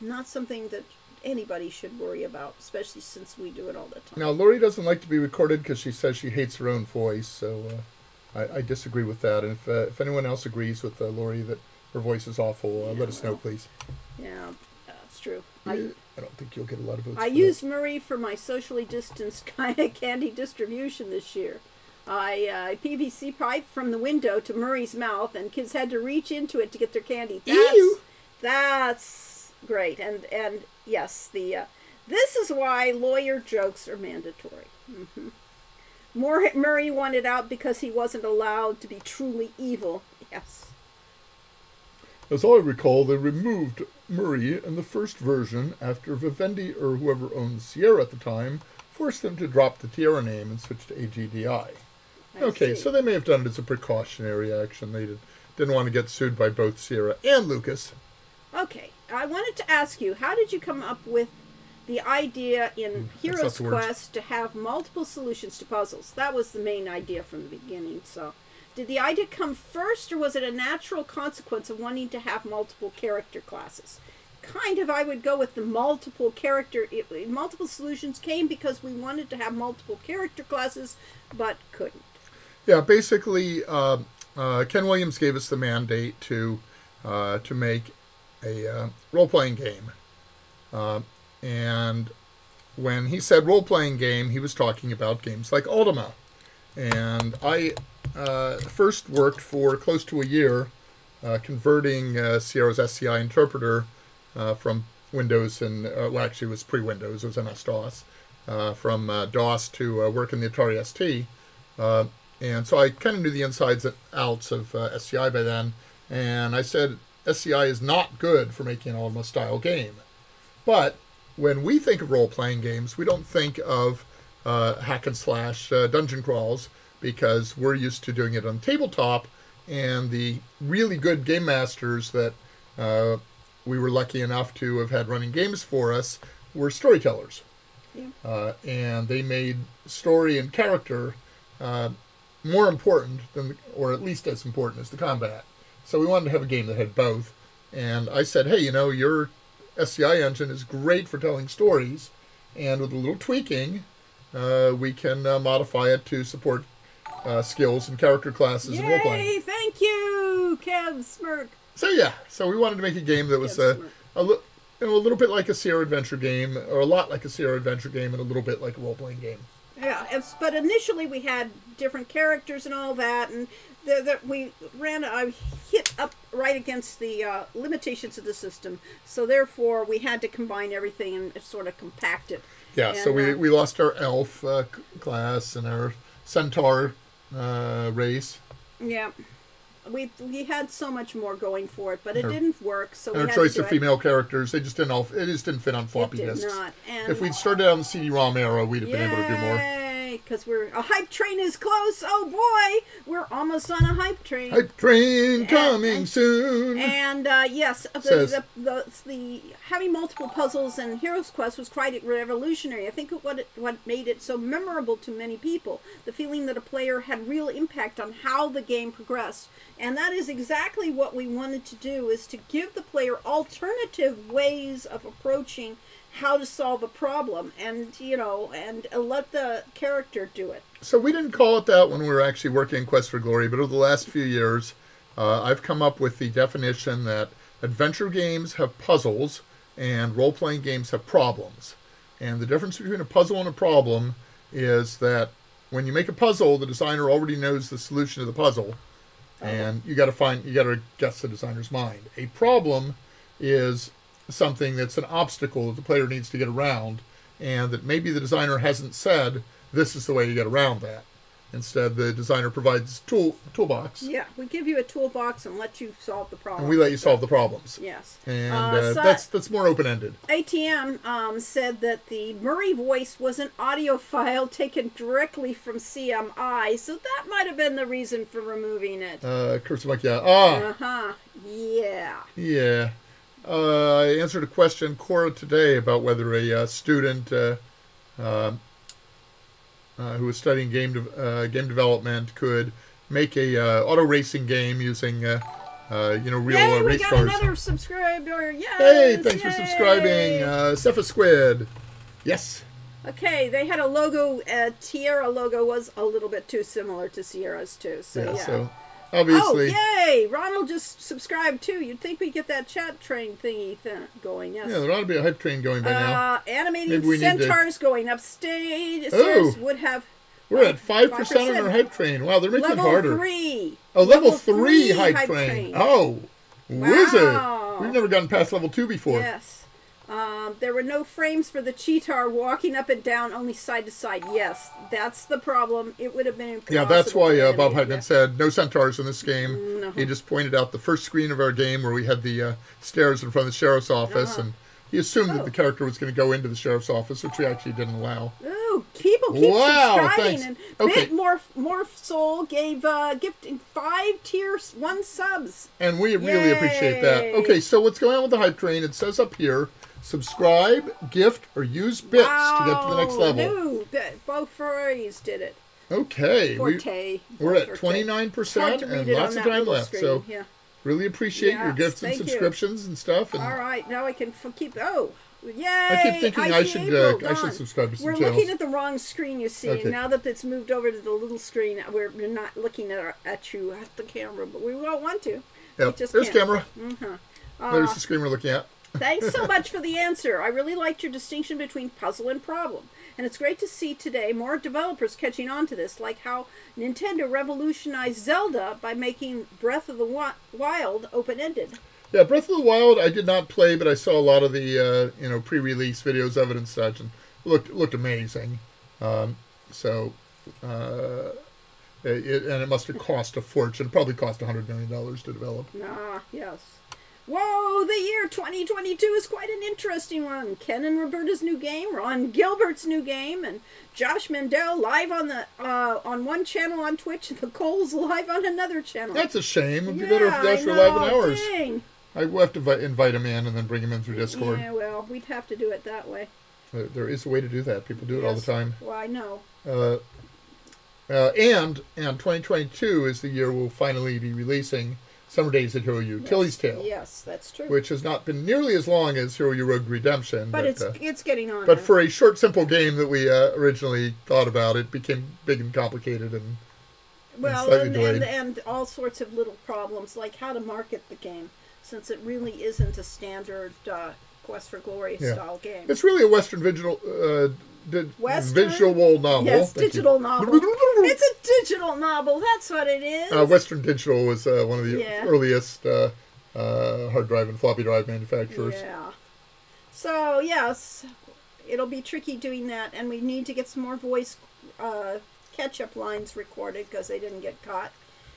not something that anybody should worry about, especially since we do it all the time. Now, Lori doesn't like to be recorded because she says she hates her own voice, so I disagree with that. And if anyone else agrees with Lori that her voice is awful, let us know, please. Yeah, that's true. I don't think you'll get a lot of votes. I used Marie for my socially distanced kind of candy distribution this year. I PVC pipe from the window to Murray's mouth, and kids had to reach into it to get their candy. That's great. And yes, this is why lawyer jokes are mandatory. Mm-hmm. Murray wanted out because he wasn't allowed to be truly evil. Yes. As I recall, they removed Murray in the first version after Vivendi, or whoever owned Sierra at the time, forced them to drop the Tierra name and switch to AGDI. Okay, so they may have done it as a precautionary action. They didn't want to get sued by both Sierra and Lucas. Okay, I wanted to ask you, how did you come up with the idea in Hero's Quest to have multiple solutions to puzzles? That was the main idea from the beginning, so... Did the idea come first, or was it a natural consequence of wanting to have multiple character classes? Kind of, I would go with the multiple solutions came because we wanted to have multiple character classes, but couldn't. Yeah, basically, Ken Williams gave us the mandate to make a role-playing game. And when he said role-playing game, he was talking about games like Ultima. And I first worked for close to a year converting Sierra's SCI interpreter from Windows and, well, actually it was pre-Windows, it was MS-DOS, from DOS to work in the Atari ST. And so I kind of knew the insides and outs of SCI by then. And I said, SCI is not good for making an Ultima-style game. But when we think of role-playing games, we don't think of hack and slash dungeon crawls, because we're used to doing it on tabletop, and the really good game masters that we were lucky enough to have had running games for us were storytellers. Yeah. And they made story and character more important than, or at least as important as the combat. So we wanted to have a game that had both. And I said, hey, your SCI engine is great for telling stories, and with a little tweaking, we can modify it to support skills and character classes and role-playing. Yay! Thank you, Kev Smirk. So we wanted to make a game that was a little bit like a Sierra Adventure game, or a lot like a Sierra Adventure game, and a little bit like a role-playing game. Yeah, but initially we had different characters and all that, and I hit up right against the limitations of the system, so therefore we had to combine everything and sort of compact it. Yeah, and, so we lost our elf class and our centaur race. Yeah, we had so much more going for it, but it didn't work. So our choice of female characters, they just didn't fit on floppy disks. Not. And if we'd started on the CD-ROM era, we'd have been able to do more. Because a hype train is close. Oh boy, we're almost on a hype train. Hype train coming soon. And yes, the having multiple puzzles in Hero's Quest was quite revolutionary. I think what made it so memorable to many people, the feeling that a player had real impact on how the game progressed. And that is exactly what we wanted to do, is to give the player alternative ways of approaching how to solve a problem, and let the character do it. So we didn't call it that when we were actually working in Quest for Glory, but over the last few years, I've come up with the definition that adventure games have puzzles and role-playing games have problems. And the difference between a puzzle and a problem is that when you make a puzzle, the designer already knows the solution to the puzzle, and you got to guess the designer's mind. A problem is something that's an obstacle that the player needs to get around, and that maybe the designer hasn't said, this is the way you get around that. Instead, the designer provides toolbox. Yeah, we give you a toolbox and let you solve the problem. And we let you solve the problems. Yes. And that's more open-ended. ATM said that the Murray voice was an audio file taken directly from CMI, so that might have been the reason for removing it. Cursor Monkey, yeah. Uh-huh. Yeah. Yeah. I answered a question, Cora, today about whether a student who was studying game development could make a auto racing game using real Yay, race we got cars. another subscriber. Yes, Hey, thanks for yay. subscribing, Cepha Squid. Yes. Okay, they had a logo. Tierra logo was a little bit too similar to Sierra's too. So yeah. So obviously. Oh, yay! Ronald just subscribed too. You'd think we'd get that chat train thingy going. Yes. Yeah, there ought to be a hype train going by now. Animating centaurs going upstage. Would have. We're at 5% on our hype train. Wow, they're making it harder. Level 3. Oh, level 3 hype train. Oh, wizard. Wow. We've never gotten past level 2 before. Yes. There were no frames for the cheetar walking up and down, only side to side. Yes, that's the problem. It would have been impossible. Yeah, that's why Bob animate Heitman said no centaurs in this game. No. He just pointed out the first screen of our game where we had the stairs in front of the sheriff's office, and he assumed that the character was going to go into the sheriff's office, which we actually didn't allow. Ooh, people keep subscribing. Thanks. And Okay. Morph Soul gave gifting 5 tier 1 subs. And we really appreciate that. Okay, so what's going on with the hype train? It says up here, subscribe, gift, or use bits to get to the next level. No, Bo Furries did it. Okay. Forte. We're at 29% and lots of time left. Screen. So yeah. really appreciate your gifts and subscriptions and stuff. And all right, now I can keep. Oh, yay! I keep thinking I should subscribe to some We're channels. looking at the wrong screen, you see. Okay. Now that it's moved over to the little screen, we're not looking at you at the camera, but we won't want to. Yep. Just There's can't. camera. There's the screen we're looking at. Thanks so much for the answer. I really liked your distinction between puzzle and problem. And it's great to see today more developers catching on to this, like how Nintendo revolutionized Zelda by making Breath of the Wild open-ended. Yeah, Breath of the Wild I did not play, but I saw a lot of the pre-release videos of it and such, and looked amazing. It must have cost a fortune. Probably cost $100 million to develop. Ah, yes. Whoa, the year 2022 is quite an interesting one. Ken and Roberta's new game, Ron Gilbert's new game, and Josh Mandel live on one channel on Twitch, and the Coles live on another channel. That's a shame. It'd be better if Josh were live in ours. Dang. I will have to invite him in and then bring him in through Discord. Yeah, well, we'd have to do it that way. There is a way to do that. People do it all the time. Well, I know. And 2022 is the year we'll finally be releasing Summer Days at Hero U, Tilly's Tale. Yes, that's true. Which has not been nearly as long as Hero U Rogue Redemption. But it's getting on. But for a short, simple game that we originally thought about, it became big and complicated and slightly delayed. And all sorts of little problems, like how to market the game, since it really isn't a standard Quest for Glory style game. It's really a Western visual novel. Yes, digital novel. It's a digital novel. That's what it is. Western Digital was one of the earliest hard drive and floppy drive manufacturers. Yeah. So, yes, it'll be tricky doing that, and we need to get some more voice catch-up lines recorded because they didn't get caught.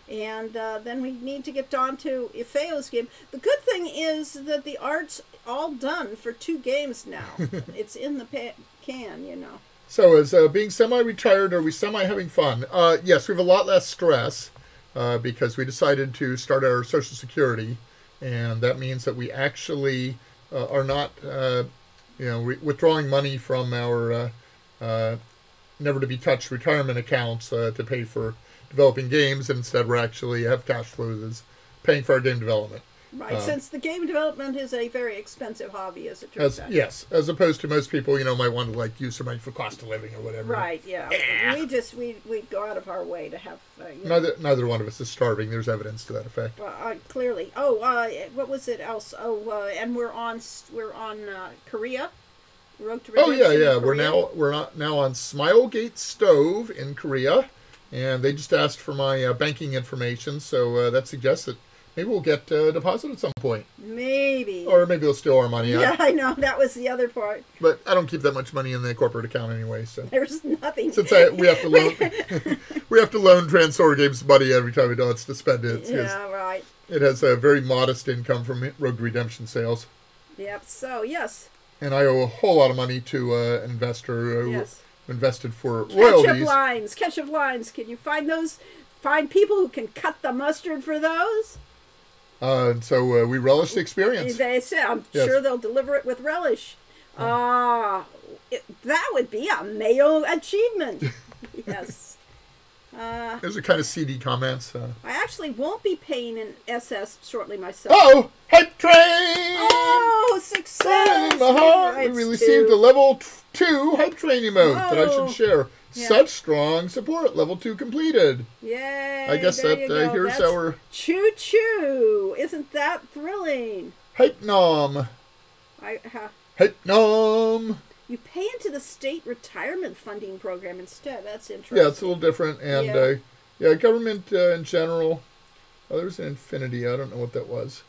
And then we need to get on to Ifeo's game. The good thing is that the art's all done for 2 games now. It's in the can, you know. So as being semi-retired, are we semi-having fun? Yes, we have a lot less stress because we decided to start our Social Security. And that means that we actually are not withdrawing money from our never-to-be-touched retirement accounts to pay for developing games. Instead, we're actually have cash flows as paying for our game development. Right, since the game development is a very expensive hobby, as it turns out. Yes, as opposed to most people, might want to use some money for cost of living or whatever. Right, yeah. We go out of our way to have. Neither one of us is starving. There's evidence to that effect. Clearly. what was it else? And we're on Korea. Road to Redemption yeah. We're now on Smilegate Stove in Korea, and they just asked for my banking information, so that suggests that Maybe we'll get a deposit at some point. Maybe. Or maybe they'll steal our money. Yeah, I know. That was the other part. But I don't keep that much money in the corporate account anyway, so. There's nothing. Since we have to loan, we have to loan Transtor Games money every time it wants to spend it. Yeah, right. It has a very modest income from Rogue Redemption sales. Yep. So yes. And I owe a whole lot of money to an investor who invested for Ketchup royalties. Ketchup lines. Can you find those? Find people who can cut the mustard for those? And so we relish the experience. They said, I'm sure they'll deliver it with relish. That would be a Mayo achievement. Yes. Those are kind of seedy comments. I actually won't be paying an SS shortly myself. Oh, hype train! Oh, success! In my heart, we received a level 2 hype train emote that I should share. Yeah. Such strong support. Level 2 completed. Yay! I guess that here's our choo choo. Isn't that thrilling? Hype nom. Hype nom. You pay into the state retirement funding program instead. That's interesting. Yeah, it's a little different, and government in general. Oh, there's an infinity. I don't know what that was.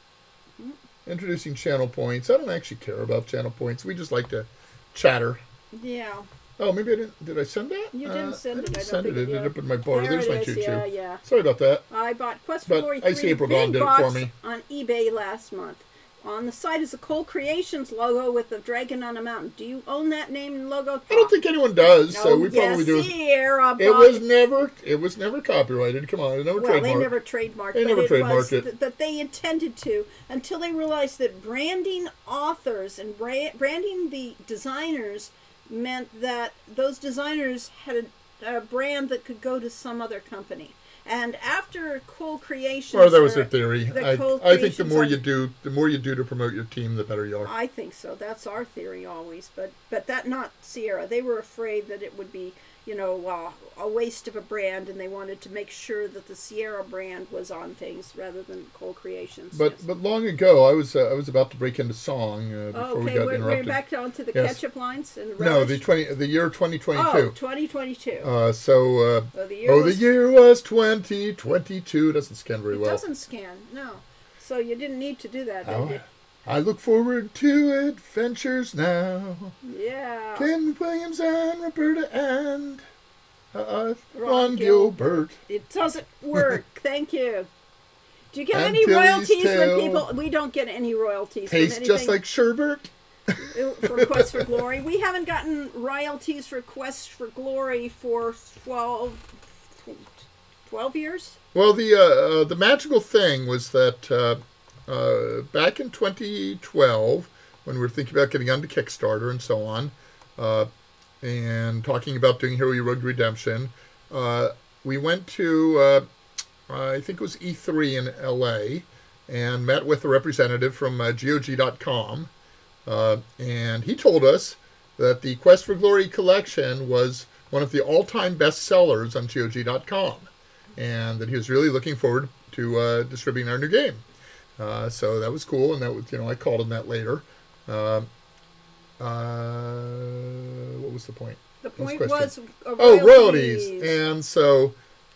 Introducing channel points. I don't actually care about channel points. We just like to chatter. Yeah. Oh, maybe I didn't. Did I send that? You didn't send it. I send it. It ended up in my bar. There's my choo-choo. Yeah. Sorry about that. I bought Quest for Glory 3 I see April Dawn did it for me on eBay last month. On the side is a Cole Creations logo with a dragon on a mountain. Do you own that name and logo? I don't think anyone does. No, so we probably do. It was never copyrighted. Come on, they never trademarked. They never trademarked it. That they intended to until they realized that branding authors and branding the designers meant that those designers had a brand that could go to some other company. And after Cole Creations, well, that was their theory. I think the more you do to promote your team, the better you are. I think so. That's our theory always. But that not Sierra. They were afraid that it would be, a waste of a brand, and they wanted to make sure that the Sierra brand was on things rather than Cole Creations. But long ago, I was about to break into song before we got interrupted. We're back onto the ketchup lines and no, the year 2022. Oh, 2022. The year was 2022. Doesn't scan very well. It doesn't scan, no. So you didn't need to do that, did you? I look forward to adventures now. Yeah. Ken Williams and Roberta and Ron Gilbert. It doesn't work. Thank you. Do you get any royalties when people... We don't get any royalties from anything. Tastes just like sherbet. For Quest for Glory. We haven't gotten royalties for Quest for Glory for 12 years. Well, the magical thing was that... back in 2012, when we were thinking about getting onto Kickstarter and so on, and talking about doing Hero Rogue Redemption, we went to, I think it was E3 in LA, and met with a representative from GOG.com, and he told us that the Quest for Glory collection was one of the all-time best sellers on GOG.com, and that he was really looking forward to distributing our new game. So that was cool, and that was, I called him that later. What was the point? The point was royalties. And so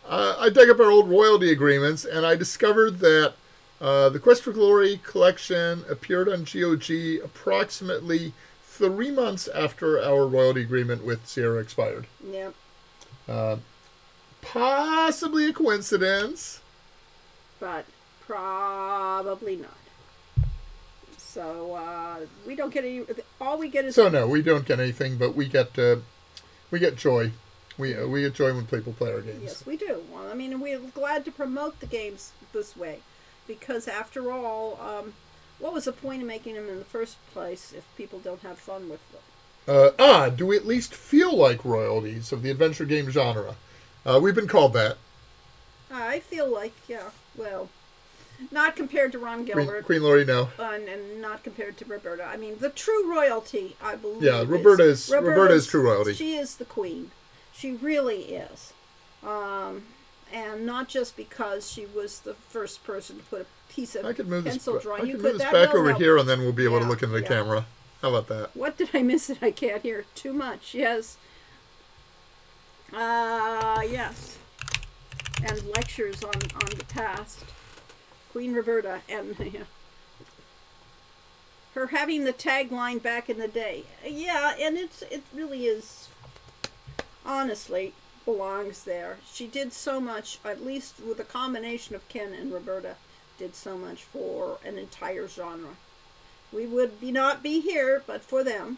I dug up our old royalty agreements, and I discovered that the Quest for Glory collection appeared on GOG approximately 3 months after our royalty agreement with Sierra expired. Yep. Possibly a coincidence. But... probably not. So we don't get any. All we get is. So no, we don't get anything, but we get joy. We get joy when people play our games. Yes, we do. Well, I mean, we're glad to promote the games this way, because after all, what was the point of making them in the first place if people don't have fun with them? Do we at least feel like royalties of the adventure game genre? We've been called that. I feel like, well. Not compared to Ron Gilbert. Queen Laurie, no. And not compared to Roberta. I mean, the true royalty, I believe. Yeah, Roberta is true royalty. She is the queen. She really is. And not just because she was the first person to put a piece of pencil drawing. I can move this back over here, and then we'll be able to look into the camera. How about that? What did I miss that I can't hear? Too much, yes. Yes. And lectures on the past. Queen Roberta, and her having the tagline back in the day. Yeah, and it really is, honestly, belongs there. She did so much, at least with a combination of Ken and Roberta, did so much for an entire genre. We would not be here but for them.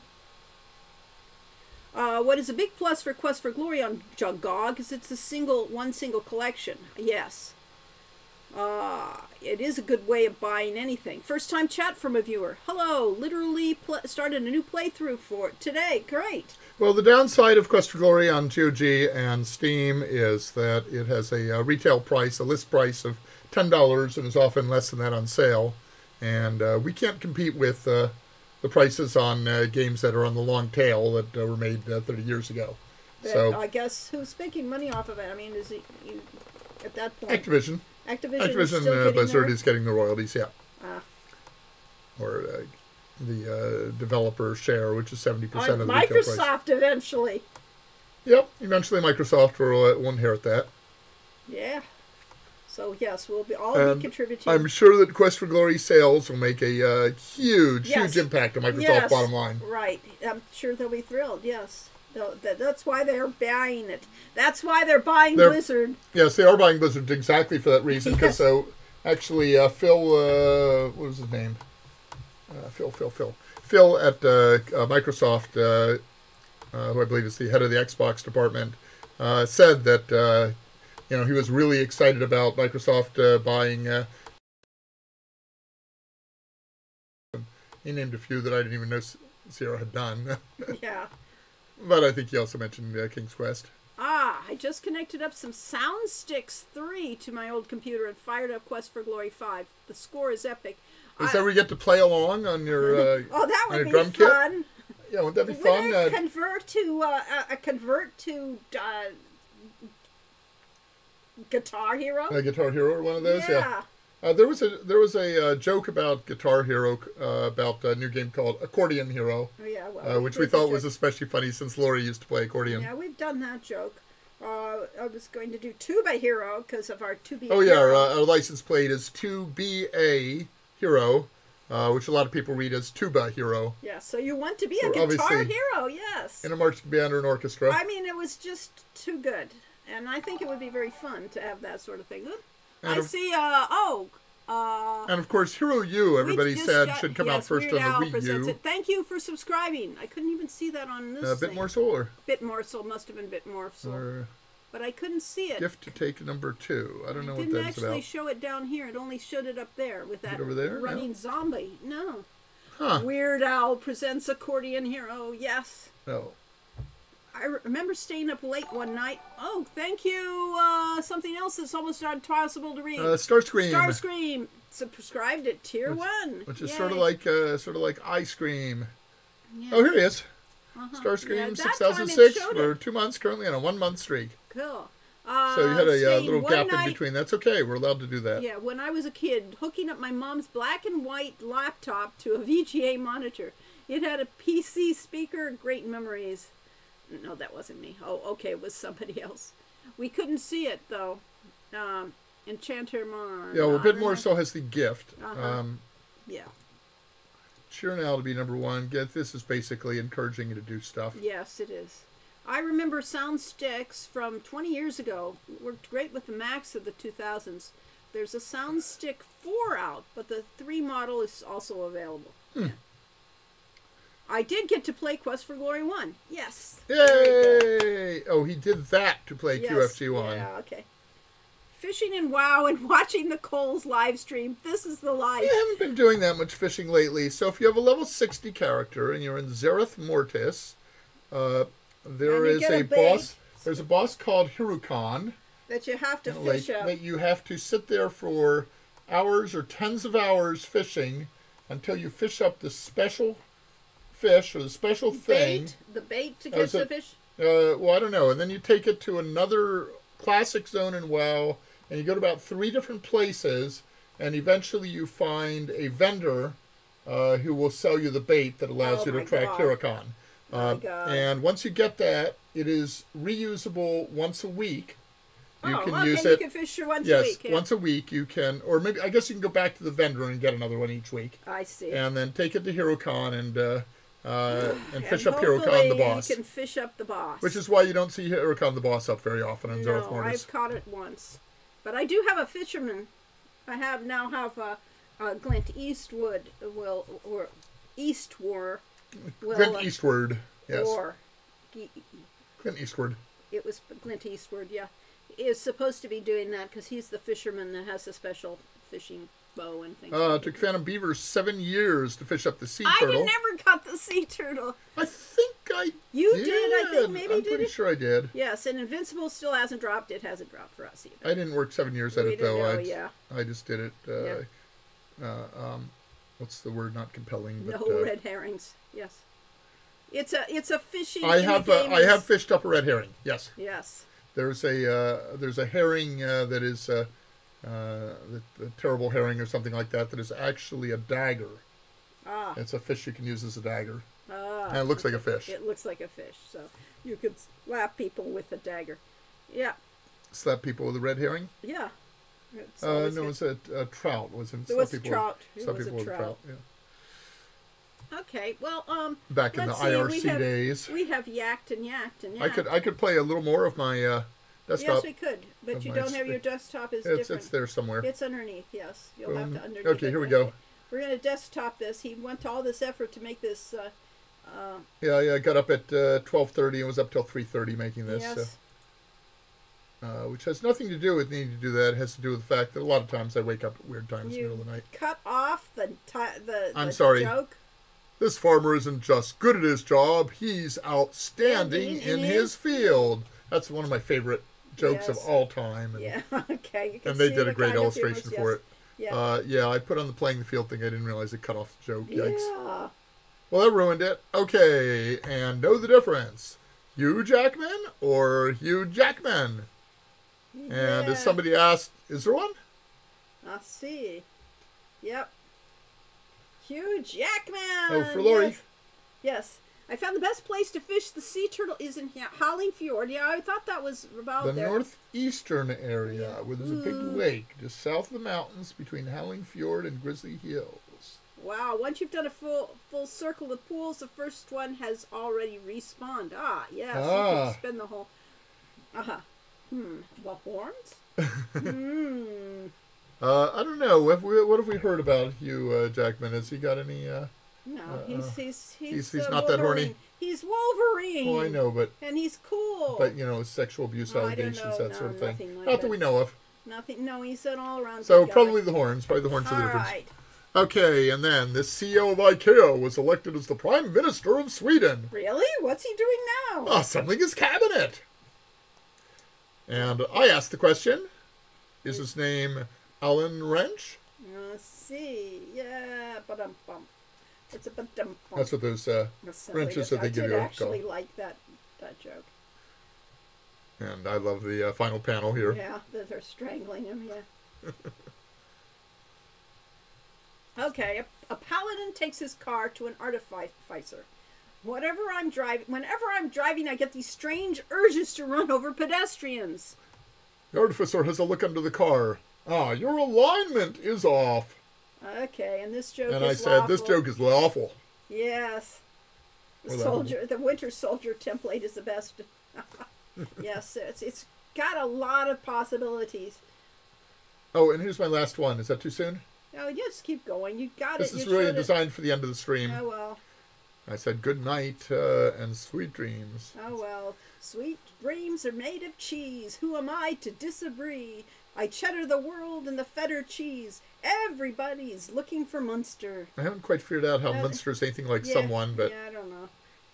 What is a big plus for Quest for Glory on GOG is it's one single collection. Yes. It is a good way of buying anything. First time chat from a viewer. Hello, literally started a new playthrough for it today. Great. Well, the downside of Quest for Glory on GOG and Steam is that it has a retail price, a list price of $10, and is often less than that on sale. And we can't compete with the prices on games that are on the long tail that were made 30 years ago. So I guess who's making money off of it? I mean, is it at that point? Activision. Activision Blizzard is getting the royalties, yeah. Ah. Or the developer share, which is 70% of the retail price. Microsoft eventually. Yep, eventually Microsoft will inherit that. Yeah. So yes, we'll all be contributing. I'm sure that Quest for Glory sales will make a huge impact on Microsoft's bottom line. Right. I'm sure they'll be thrilled. Yes. That's why they're buying it. That's why they're buying Blizzard. Yes, they are buying Blizzard exactly for that reason. Because actually, Phil, what was his name? Phil at Microsoft, who I believe is the head of the Xbox department, said that he was really excited about Microsoft buying. He named a few that I didn't even know Sierra had done. Yeah. But I think he also mentioned King's Quest. I just connected up some Sound Sticks 3 to my old computer and fired up Quest for Glory 5. The score is epic. Is that where you get to play along on your that would be drum fun. Kit? Yeah, wouldn't that be fun? Would I convert to Guitar Hero? Guitar Hero or one of those? Yeah. There was a joke about Guitar Hero about a new game called Accordion Hero. Oh, yeah, well, which we thought was especially funny since Lori used to play accordion. Yeah, we've done that joke. I was going to do Tuba Hero because of our 2B. Oh yeah, our license plate is 2BA Hero, which a lot of people read as Tuba Hero. Yeah, so you want to be a guitar hero, yes. In a marching band or an orchestra. I mean, it was just too good, and I think it would be very fun to have that sort of thing. And of course, Hero U, everybody said, should come out first on the Wii U. Thank you for subscribing. I couldn't even see that on this thing. Bitmorsel or? Bitmorsel, must have been Bitmorsel. But I couldn't see it. Gift to take number 2. I don't know what that's about. It didn't actually show it down here. It only showed it up there with that over there? running zombie. No. Huh. Weird Owl presents Accordion Hero. Yes. No. I remember staying up late one night. Oh, thank you. Something else that's almost impossible to read. Starscream. Starscream. Subscribed at Tier 1. Which is sort of like Ice Cream. Yeah. Oh, here he is. Starscream 6006 for 2 months, currently on a 1-month streak. Cool. So you had a little gap in between. That's okay. We're allowed to do that. Yeah, when I was a kid, hooking up my mom's black and white laptop to a VGA monitor. It had a PC speaker. Great memories. No, that wasn't me. Oh, okay, it was somebody else. We couldn't see it, though. Enchanter Mon. Yeah, well, Bitmorsel has the gift. Yeah. Cheer now to be number 1. This is basically encouraging you to do stuff. Yes, it is. I remember Sound Sticks from 20 years ago. It worked great with the Macs of the 2000s. There's a Sound Stick 4 out, but the 3 model is also available. Yeah. I did get to play Quest for Glory 1. Yes. Yay! Oh, he did that to play QFG1. Yeah, okay. Fishing in WoW and watching the Coles live stream. This is the life. I haven't been doing that much fishing lately. So if you have a level 60 character and you're in Zereth Mortis, there is a boss. There's a boss called Hirukon. That you have to fish up. That you have to sit there for hours or tens of hours fishing until you fish up the special fish or the special thing. The bait to catch the fish? Well, I don't know. And then you take it to another classic zone in WoW, and you go to about 3 different places, and eventually you find a vendor who will sell you the bait that allows you to track Hirukon. And once you get that, it is reusable once a week. You Oh, can okay, use you it. can fish her once a Yes, week. Yeah. once a week you can, or maybe I guess you can go back to the vendor and get another one each week, I see. and then take it to HeroCon and fish And up HeroCon the hopefully boss. you can fish up the boss. Which is why you don't see HeroCon the boss up very often in Zone of No, Mortis. I've caught it once. But I do have a fisherman. I now have Glint Eastwood or Eastwar will Glint Eastward, yes. or Glint Eastward. it was Glint Eastward, yeah. Is supposed to be doing that because he's the fisherman that has a special fishing bow and things. Took Phantom Beaver 7 years to fish up the sea I turtle. never caught the sea turtle. I think I You did. did, I think. Maybe I'm did pretty it? sure I did. Yes, and Invincible still hasn't dropped. It hasn't dropped for us either. I didn't work 7 years at We it, though. didn't know, I just did it. What's the word? Not compelling, but No red herrings. Yes, it's a fishing. I have fished up a red herring. Yes. Yes. There's a herring that is the terrible herring or something like that is actually a dagger. Ah. It's a fish you can use as a dagger. Ah. And it looks like a fish. It looks like a fish, so you could slap people with a dagger. Yeah. Slap people with a red herring? Yeah. No, it was a trout, wasn't it? It was a trout. It Slap was people a with a trout. Yeah. Okay, well, Back in the let's see, IRC days. we have yacked and yacked and yacked. I could play a little more of my desktop. Yes, we could, but you don't have your desktop is different. It's there somewhere. It's underneath. Yes, you'll have to underneath. Okay, here we go. We're going to desktop this. He went to all this effort to make this. Yeah, I got up at 12:30 and was up till 3:30 making this. Yes. Which has nothing to do with needing to do that. It has to do with the fact that a lot of times I wake up at weird times in the middle of the night. Cut off the I'm sorry. joke. This farmer isn't just good at his job, he's outstanding in his field. That's one of my favorite jokes of all time. And, Yeah, okay. And they did a great illustration for it. Yeah. Yeah, I put on the playing the field thing. I didn't realize it cut off the joke. Yikes. Yeah. Well, that ruined it. Okay, and know the difference. Hugh Jackman or Hugh Jackman? And as somebody asked, is there one? I see. Yep. Hugh Jackman. Oh, for Lori. Yes. Yes. I found the best place to fish the sea turtle is in Holland Fjord. Yeah, I thought that was about the there. northeastern area, where there's a big lake just south of the mountains between Howling Fjord and Grizzly Hills. Wow, once you've done a full circle of pools, the first one has already respawned. Ah, yes. You can spin the whole... Uh-huh. The horns? I don't know. What have we heard about Hugh Jackman? Has he got any... No, he's not that horny. He's Wolverine. Oh, I know, but... And he's cool. But, sexual abuse allegations, that sort of thing. Not that we know of. Nothing. No, he's an all-around So good guy. probably the horns. Probably the horns are the All difference. right. Okay, and then the CEO of IKEA was elected as the Prime Minister of Sweden. Really? What's he doing now? Assembling his cabinet. And I asked the question, is his name Alan Wrench? Let's see. Yeah. Ba-dum-bum. It's a ba-dum-bum. That's what those wrenches that they give you I are did actually called. like that joke. And I love the final panel here. Yeah, that they're strangling him, yeah. Okay, a paladin takes his car to an artificer. Whenever I'm driving, I get these strange urges to run over pedestrians. The artificer has a look under the car. Your alignment is off. Okay, and this joke and is I said, lawful. this joke is lawful. Yes. The Winter Soldier template is the best. Yes, it's got a lot of possibilities. Oh, and here's my last one. Is that too soon? No, just keep going. You got this it. This is really designed for the end of the stream. Oh, well. I said good night and sweet dreams. Oh, well. Sweet dreams are made of cheese. Who am I to disagree? I cheddar the world and the feta cheese. Everybody's looking for Munster. I haven't quite figured out how Munster is anything like someone, but... Yeah, I don't know.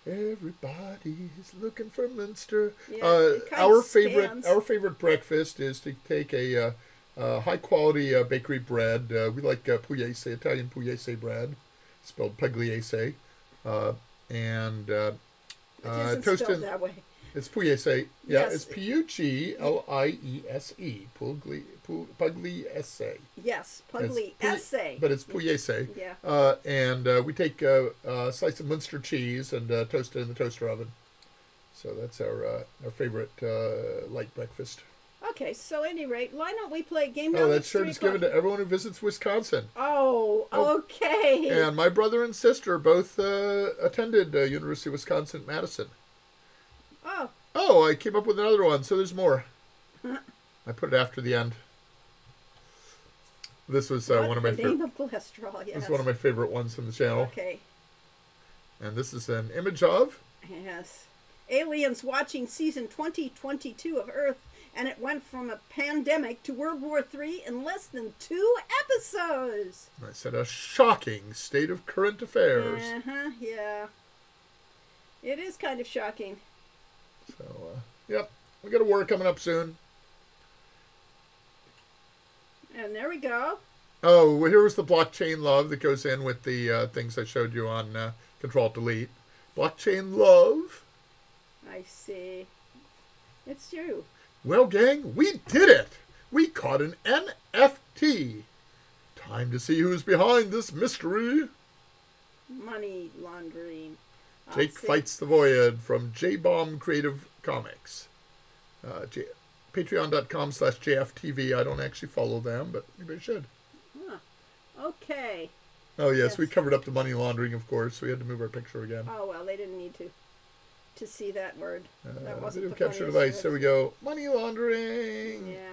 Everybody's looking for Munster. Yeah, our favorite breakfast is to take a high-quality bakery bread. We like pugliese, Italian pugliese bread, spelled pugliese. And toast spelled in that way. It's pugliese. Yeah, Yes. it's Pugliese. Pugliese. Yes, pugliese. But it's pugliese. Yeah. And we take a slice of Munster cheese and toast it in the toaster oven. So that's our favorite light breakfast. Okay, so at any rate, why don't we play a game now? Oh, that It's shirt 3 is given o'clock. to everyone who visits Wisconsin. Oh, Oh, okay. And my brother and sister both attended University of Wisconsin-Madison. Oh. Oh, I came up with another one, so there's more. I put it after the end. This was one of my the name of cholesterol, yes. This is one of my favorite ones from the channel. Okay. And this is an image of... Yes. Aliens watching season 2022 of Earth, and it went from a pandemic to World War III in less than 2 episodes. I said a shocking state of current affairs. Uh-huh, yeah. It is kind of shocking. So, yep. We got a war coming up soon. And there we go. Oh, well, here was the blockchain love that goes in with the things I showed you on Control-Delete. Blockchain love. I see. It's you. Well, gang, we did it! We caught an NFT. Time to see who's behind this mystery. Money laundering. Jake Fights the Void from J-Bomb Creative Comics. Patreon.com/JFTV. I don't actually follow them, but maybe I should. Huh. Okay. Oh, yes, we covered up the money laundering, of course. We had to move our picture again. Oh, well, they didn't need to see that word. That wasn't Video the capture funniest device. word. There we go. Money laundering. Yeah.